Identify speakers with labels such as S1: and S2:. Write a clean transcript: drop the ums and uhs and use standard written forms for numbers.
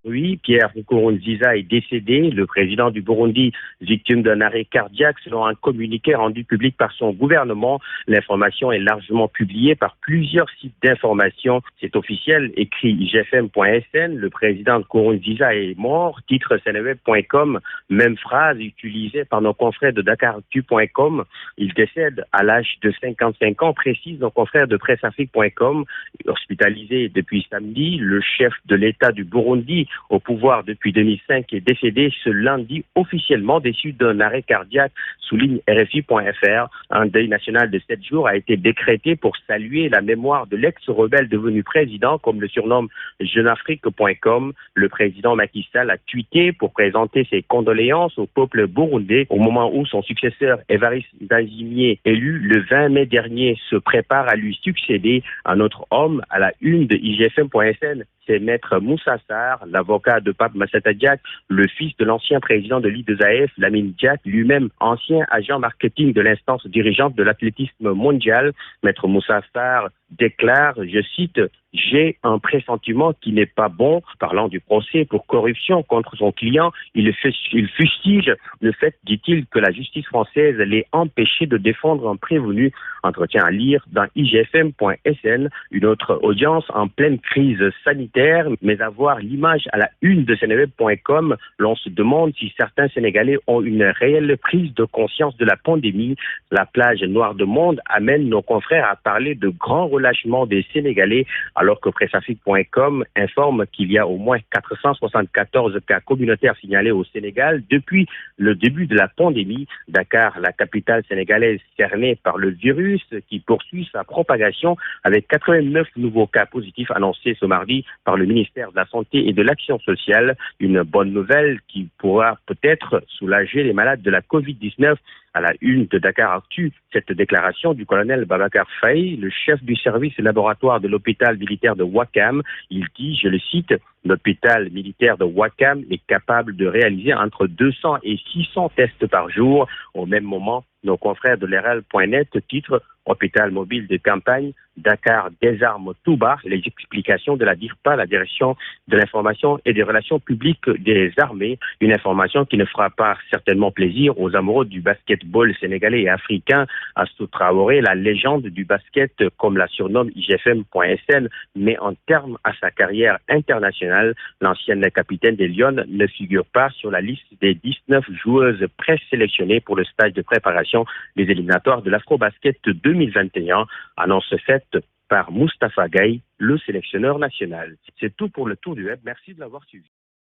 S1: Oui, Pierre Nkurunziza est décédé. Le président du Burundi, victime d'un arrêt cardiaque, selon un communiqué rendu public par son gouvernement. L'information est largement publiée par plusieurs sites d'information. C'est officiel, écrit igfm.sn. Le président Nkurunziza est mort, titre seneweb.com. Même phrase utilisée par nos confrères de dakaractu.com. Il décède à l'âge de 55 ans, précise nos confrères de presseafrique.com. Hospitalisé depuis samedi, le chef de l'État du Burundi, au pouvoir depuis 2005, est décédé ce lundi officiellement des suites d'un arrêt cardiaque, souligne RFI.fr. Un deuil national de 7 jours a été décrété pour saluer la mémoire de l'ex-rebelle devenu président, comme le surnomme jeunafrique.com. Le président Macky Sall a tweeté pour présenter ses condoléances au peuple burundais au moment où son successeur Evariste Ndayishimiye, élu le 20 mai dernier, se prépare à lui succéder. Un autre homme à la une de igfm.sn, c'est Maître Moussa Sarr, l'avocat de Pape Massata Diack, le fils de l'ancien président de l'IAAF, Lamine Diack, lui-même ancien agent marketing de l'instance dirigeante de l'athlétisme mondial. Maître Moussa Sarr déclare, je cite, « J'ai un pressentiment qui n'est pas bon », parlant du procès pour corruption contre son client. Il fustige le fait, dit-il, que la justice française l'ait empêché de défendre un prévenu. Entretien à lire dans igfm.sn. Une autre audience en pleine crise sanitaire, mais à voir l'image à la une de seneweb.com, l'on se demande si certains Sénégalais ont une réelle prise de conscience de la pandémie. La plage noire de monde amène nos confrères à parler de grands relâchements des Sénégalais, alors que presseafrique.com informe qu'il y a au moins 474 cas communautaires signalés au Sénégal depuis le début de la pandémie. Dakar, la capitale sénégalaise cernée par le virus qui poursuit sa propagation avec 89 nouveaux cas positifs annoncés ce mardi par le ministère de la Santé et de l'Action sociale. Une bonne nouvelle qui pourra peut-être soulager les malades de la Covid-19. À la une de Dakaractu, cette déclaration du colonel Babacar Faye, le chef du service laboratoire de l'hôpital militaire de Ouakam. Il dit, je le cite, « L'hôpital militaire de Ouakam est capable de réaliser entre 200 et 600 tests par jour. » Au même moment, nos confrères de l'RL.net titrent « Hôpital mobile de campagne, Dakar désarme Touba ». Les explications de la DIRPA, la direction de l'information et des relations publiques des armées. Une information qui ne fera pas certainement plaisir aux amoureux du basketball sénégalais et africain. Astou Traoré, la légende du basket, comme la surnomme igfm.sn, met en terme à sa carrière internationale. L'ancienne capitaine des Lions ne figure pas sur la liste des 19 joueuses présélectionnées pour le stage de préparation des éliminatoires de l'Afrobasket 2021, annonce faite par Moustapha Gaye, le sélectionneur national. C'est tout pour le tour du web. Merci de l'avoir suivi.